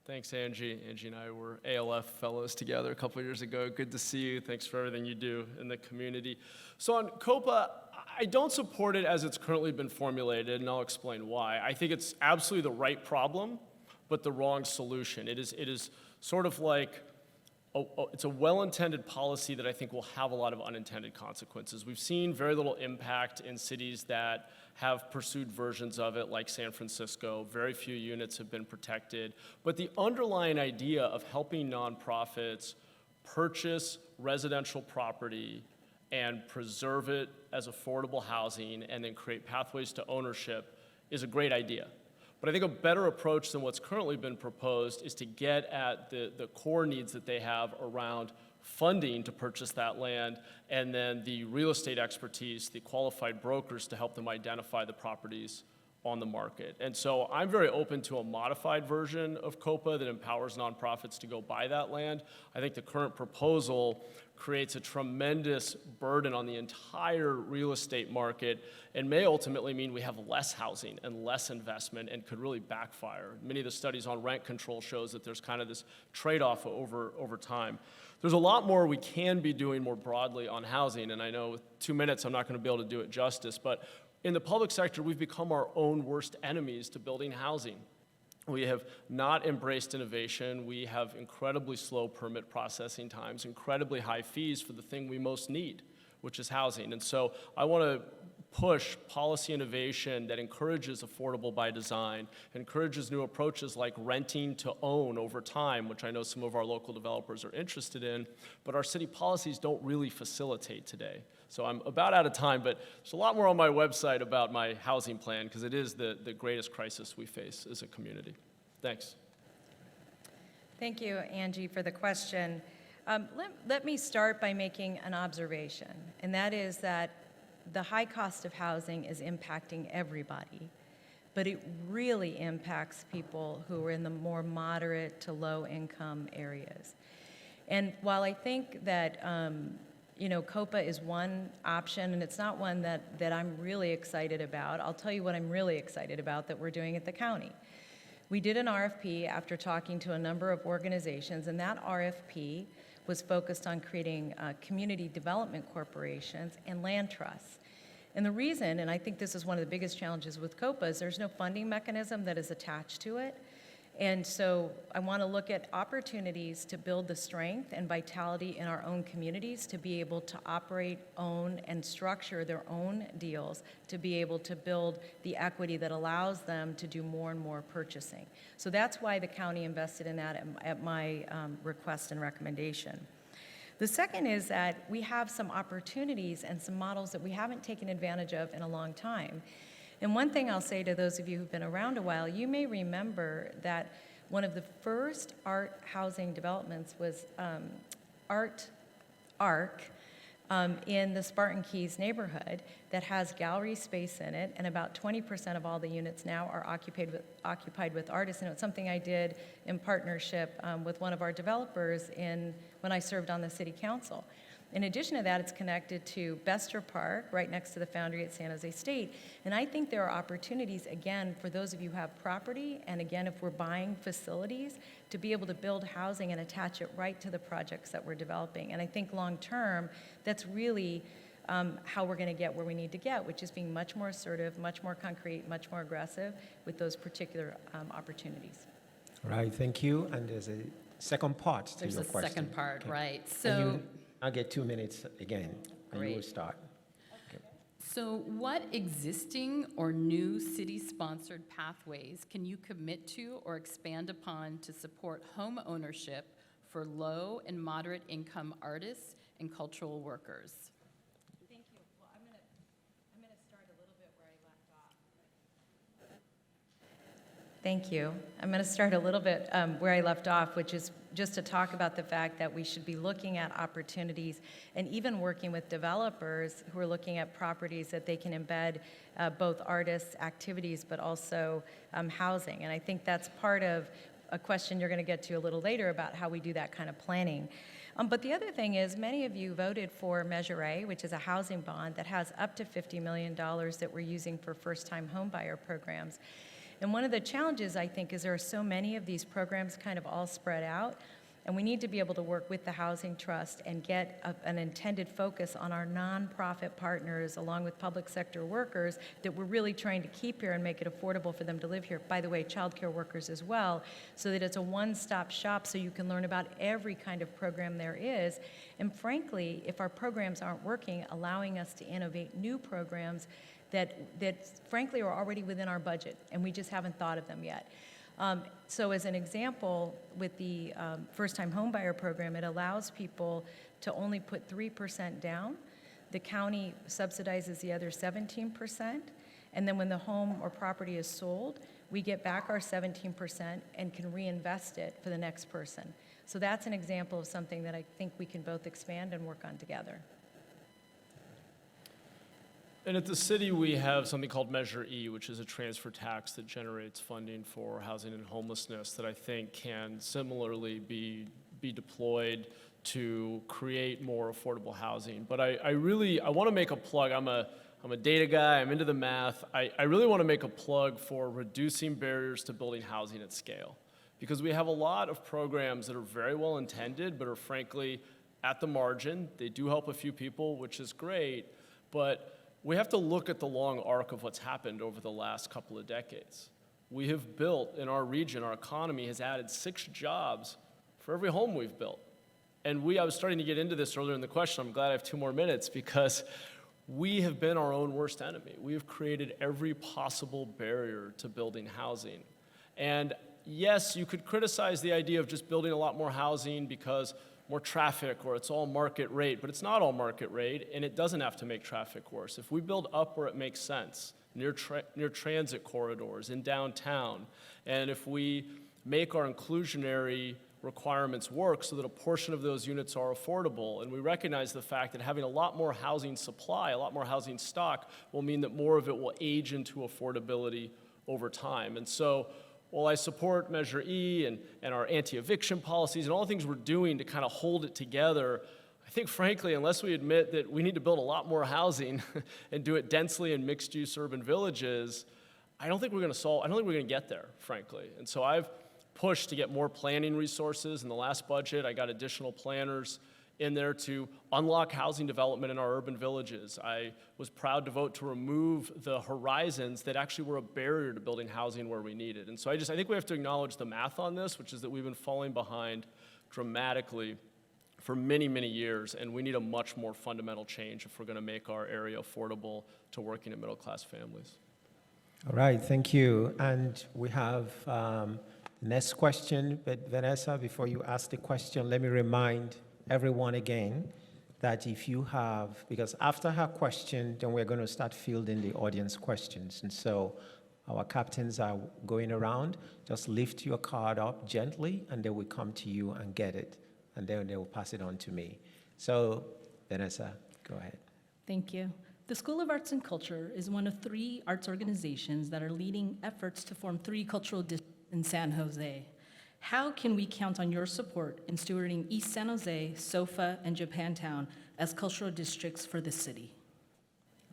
G: Thanks, Angie. Angie and I were ALF fellows together a couple years ago. Good to see you. Thanks for everything you do in the community. So on COPA, I don't support it as it's currently been formulated, and I'll explain why. I think it's absolutely the right problem, but the wrong solution. It is sort of like, it's a well-intended policy that I think will have a lot of unintended consequences. We've seen very little impact in cities that have pursued versions of it, like San Francisco. Very few units have been protected. But the underlying idea of helping nonprofits purchase residential property and preserve it as affordable housing and then create pathways to ownership is a great idea. But I think a better approach than what's currently been proposed is to get at the core needs that they have around funding to purchase that land, and then the real estate expertise, the qualified brokers to help them identify the properties on the market. And so I'm very open to a modified version of COPA that empowers nonprofits to go buy that land. I think the current proposal creates a tremendous burden on the entire real estate market and may ultimately mean we have less housing and less investment and could really backfire. Many of the studies on rent control shows that there's kind of this trade-off over time. There's a lot more we can be doing more broadly on housing, and I know with 2 minutes I'm not going to be able to do it justice, but in the public sector, we've become our own worst enemies to building housing. We have not embraced innovation. We have incredibly slow permit processing times, incredibly high fees for the thing we most need, which is housing. And so I want to push policy innovation that encourages affordable by design, encourages new approaches like renting to own over time, which I know some of our local developers are interested in, but our city policies don't really facilitate today. So I'm about out of time, but there's a lot more on my website about my housing plan because it is the greatest crisis we face as a community. Thanks.
H: Thank you, Angie, for the question. Let me start by making an observation, and that is that the high cost of housing is impacting everybody, but it really impacts people who are in the more moderate to low income areas. And while I think that COPA is one option, and it's not one that I'm really excited about, I'll tell you what I'm really excited about that we're doing at the county. We did an RFP after talking to a number of organizations, and that RFP was focused on creating community development corporations and land trusts. And the reason, and I think this is one of the biggest challenges with COPA, is there's no funding mechanism that is attached to it. And so I want to look at opportunities to build the strength and vitality in our own communities to be able to operate, own, and structure their own deals to be able to build the equity that allows them to do more and more purchasing. So that's why the county invested in that at my request and recommendation. The second is that we have some opportunities and some models that we haven't taken advantage of in a long time. And one thing I'll say to those of you who've been around a while, you may remember that one of the first art housing developments was Art Arc in the Spartan Keys neighborhood that has gallery space in it, and about 20% of all the units now are occupied with artists. And it's something I did in partnership with one of our developers when I served on the city council. In addition to that, it's connected to Bester Park, right next to the Foundry at San Jose State. And I think there are opportunities, again, for those of you who have property, and again, if we're buying facilities, to be able to build housing and attach it right to the projects that we're developing. And I think long-term, that's really how we're going to get where we need to get, which is being much more assertive, much more concrete, much more aggressive with those particular opportunities.
F: All right, thank you. And there's a second part to your question.
L: There's a second part,
F: Okay.
L: right.
F: And
L: So.
F: I'll get 2 minutes again, and you will
L: Great.
F: start. Okay.
L: So what existing or new city-sponsored pathways can you commit to or expand upon to support home ownership for low and moderate income artists and cultural workers?
H: thank you. I'm going to start a little bit where I left off, which is just to talk about the fact that we should be looking at opportunities and even working with developers who are looking at properties that they can embed both artists' activities but also housing. And I think that's part of a question you're going to get to a little later about how we do that kind of planning. But the other thing is, many of you voted for Measure A, which is a housing bond that has up to $50 million that we're using for first-time homebuyer programs. And one of the challenges, I think, is there are so many of these programs kind of all spread out, and we need to be able to work with the Housing Trust and get an intended focus on our nonprofit partners, along with public sector workers, that we're really trying to keep here and make it affordable for them to live here. By the way, childcare workers as well, so that it's a one-stop shop so you can learn about every kind of program there is. And frankly, if our programs aren't working, allowing us to innovate new programs that frankly are already within our budget, and we just haven't thought of them yet. So as an example, with the first-time homebuyer program, it allows people to only put 3% down. The county subsidizes the other 17%, and then when the home or property is sold, we get back our 17% and can reinvest it for the next person. So that's an example of something that I think we can both expand and work on together.
G: And at the city, we have something called Measure E, which is a transfer tax that generates funding for housing and homelessness that I think can similarly be deployed to create more affordable housing. But I want to make a plug. I'm a data guy. I'm into the math. I really want to make a plug for reducing barriers to building housing at scale, because we have a lot of programs that are very well intended, but are frankly at the margin. They do help a few people, which is great, but we have to look at the long arc of what's happened over the last couple of decades. We have built, in our region, our economy has added 6 jobs for every home we've built. And I was starting to get into this earlier in the question. I'm glad I have 2 more minutes, because we have been our own worst enemy. We have created every possible barrier to building housing. And yes, you could criticize the idea of just building a lot more housing because more traffic, or it's all market rate, but it's not all market rate, and it doesn't have to make traffic worse. If we build up where it makes sense, near transit corridors, in downtown, and if we make our inclusionary requirements work so that a portion of those units are affordable, and we recognize the fact that having a lot more housing supply, a lot more housing stock, will mean that more of it will age into affordability over time. And so, while I support Measure E and our anti-eviction policies and all the things we're doing to kind of hold it together, I think, frankly, unless we admit that we need to build a lot more housing and do it densely in mixed-use urban villages, I don't think we're going to get there, frankly. And so I've pushed to get more planning resources. In the last budget, I got additional planners in there to unlock housing development in our urban villages. I was proud to vote to remove the horizons that actually were a barrier to building housing where we need it. And so I think we have to acknowledge the math on this, which is that we've been falling behind dramatically for many, many years, and we need a much more fundamental change if we're going to make our area affordable to working and middle-class families.
M: All right, thank you. And we have next question, but Vanessa, before you ask the question, let me remind everyone again that if you have, because after her question, then we're going to start fielding the audience questions. And so our captains are going around. Just lift your card up gently, and they will come to you and get it. And then they will pass it on to me. So, Vanessa, go ahead.
D: Thank you. The School of Arts and Culture is one of 3 arts organizations that are leading efforts to form 3 cultural districts in San Jose. How can we count on your support in stewarding East San Jose, SOFA, and Japantown as cultural districts for the city?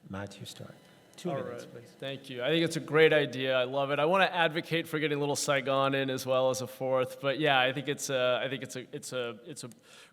M: Matt, you start. 2
G: All
M: minutes,
G: right.
M: please.
G: Thank you. I think it's a great idea. I love it. I want to advocate for getting Little Saigon in as well as a 4th. But yeah, I think it's a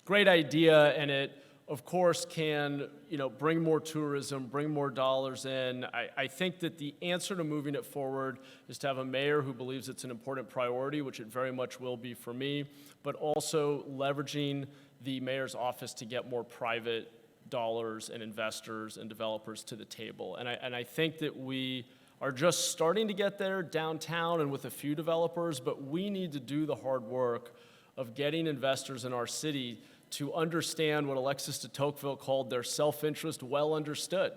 G: great idea, and it, of course, can bring more tourism, bring more dollars in. I think that the answer to moving it forward is to have a mayor who believes it's an important priority, which it very much will be for me, but also leveraging the mayor's office to get more private dollars and investors and developers to the table. And I think that we are just starting to get there downtown and with a few developers, but we need to do the hard work of getting investors in our city to understand what Alexis de Tocqueville called their self-interest well understood,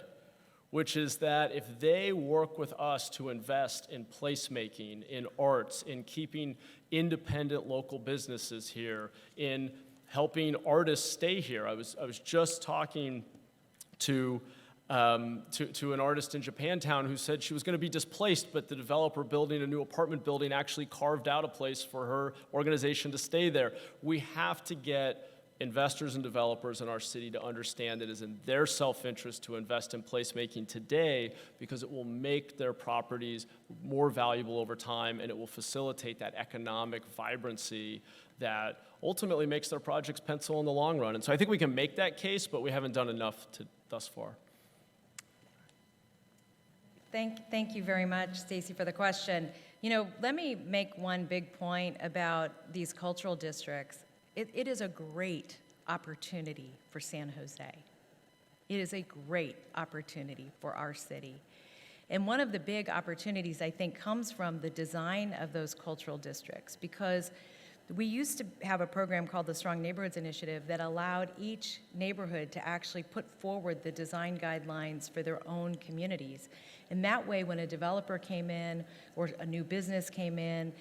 G: which is that if they work with us to invest in placemaking, in arts, in keeping independent local businesses here, in helping artists stay here. I was just talking to an artist in Japantown who said she was going to be displaced, but the developer building a new apartment building actually carved out a place for her organization to stay there. We have to get investors and developers in our city to understand it is in their self-interest to invest in placemaking today because it will make their properties more valuable over time and it will facilitate that economic vibrancy that ultimately makes their projects pencil in the long run. And so I think we can make that case, but we haven't done enough thus far.
H: Thank you very much, Stacy, for the question. You know, let me make one big point about these cultural districts. It is a great opportunity for San Jose. It is a great opportunity for our city. And one of the big opportunities, I think, comes from the design of those cultural districts, because we used to have a program called the Strong Neighborhoods Initiative that allowed each neighborhood to actually put forward the design guidelines for their own communities. And that way, when a developer came in, or a new business came in,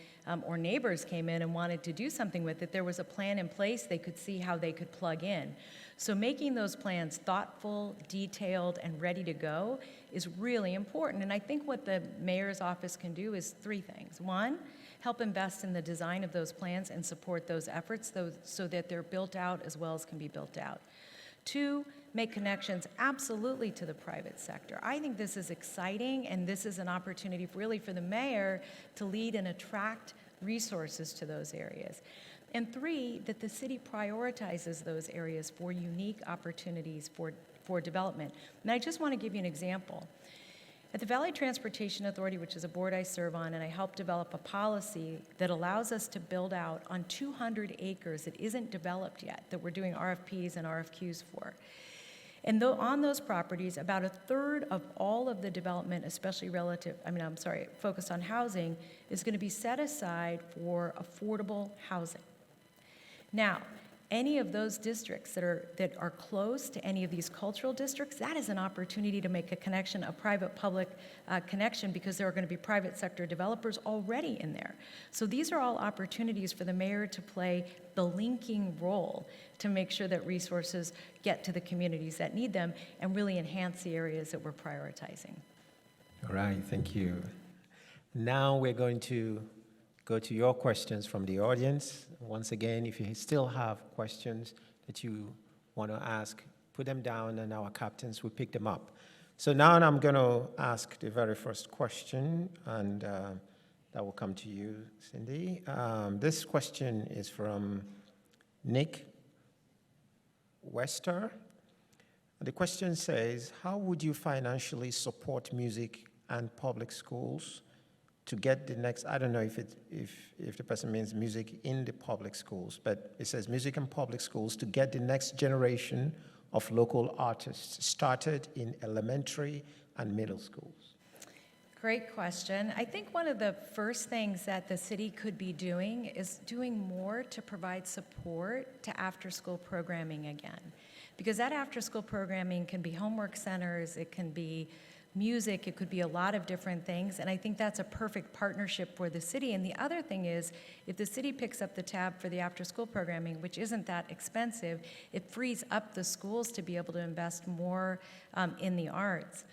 H: or neighbors came in and wanted to do something with it, there was a plan in place. They could see how they could plug in. So making those plans thoughtful, detailed, and ready to go is really important. And I think what the mayor's office can do is three things. One, help invest in the design of those plans and support those efforts so that they're built out as well as can be built out. Two, make connections absolutely to the private sector. I think this is exciting, and this is an opportunity really for the mayor to lead and attract resources to those areas. And three, that the city prioritizes those areas for unique opportunities for development. And I just want to give you an example. At the Valley Transportation Authority, which is a board I serve on, and I helped develop a policy that allows us to build out on 200 acres that isn't developed yet, that we're doing RFPs and RFQs for. And on those properties, about a third of all of the development, especially focused on housing, is going to be set aside for affordable housing. Now, any of those districts that are close to any of these cultural districts, that is an opportunity to make a connection, a private-public connection, because there are going to be private sector developers already in there. So these are all opportunities for the mayor to play the linking role to make sure that resources get to the communities that need them and really enhance the areas that we're prioritizing.
M: All right, thank you. Now we're going to go to your questions from the audience. Once again, if you still have questions that you want to ask, put them down and our captains will pick them up. So now I'm going to ask the very first question, and that will come to you, Cindy. This question is from Nick Wester. The question says, how would you financially support music and public schools to get the next, I don't know if the person means music in the public schools, but it says music and public schools to get the next generation of local artists started in elementary and middle schools?
H: Great question. I think one of the first things that the city could be doing is doing more to provide support to after-school programming again. Because that after-school programming can be homework centers, it can be music, it could be a lot of different things, and I think that's a perfect partnership for the city. And the other thing is, if the city picks up the tab for the after-school programming, which isn't that expensive, it frees up the schools to be able to invest more in the arts.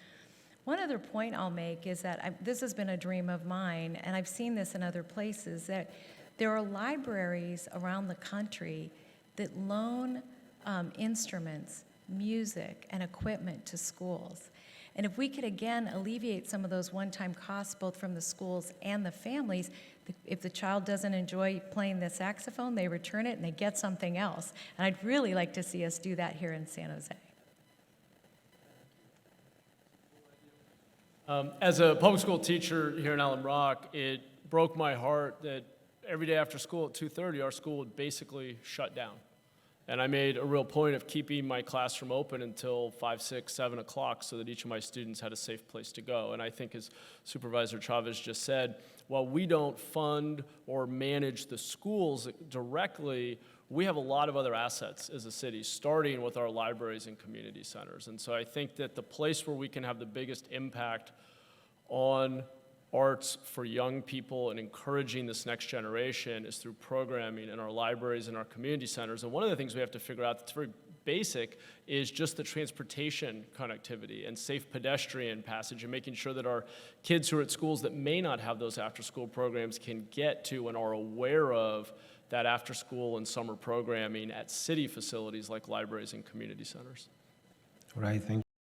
H: One other point I'll make is that this has been a dream of mine, and I've seen this in other places, that there are libraries around the country that loan instruments, music, and equipment to schools. And if we could, again, alleviate some of those one-time costs, both from the schools and the families, if the child doesn't enjoy playing the saxophone, they return it and they get something else. And I'd really like to see us do that here in San Jose.
G: As a public school teacher here in Alum Rock, it broke my heart that every day after school at 2:30, our school would basically shut down. And I made a real point of keeping my classroom open until 5, 6, 7 o'clock so that each of my students had a safe place to go. And I think, as Supervisor Chavez just said, while we don't fund or manage the schools directly, we have a lot of other assets as a city, starting with our libraries and community centers. And so I think that the place where we can have the biggest impact on arts for young people and encouraging this next generation is through programming in our libraries and our community centers. And one of the things we have to figure out that's very basic is just the transportation connectivity and safe pedestrian passage, and making sure that our kids who are at schools that may not have those after-school programs can get to and are aware of that after-school and summer programming at city facilities like libraries and community centers.
M: All right, thank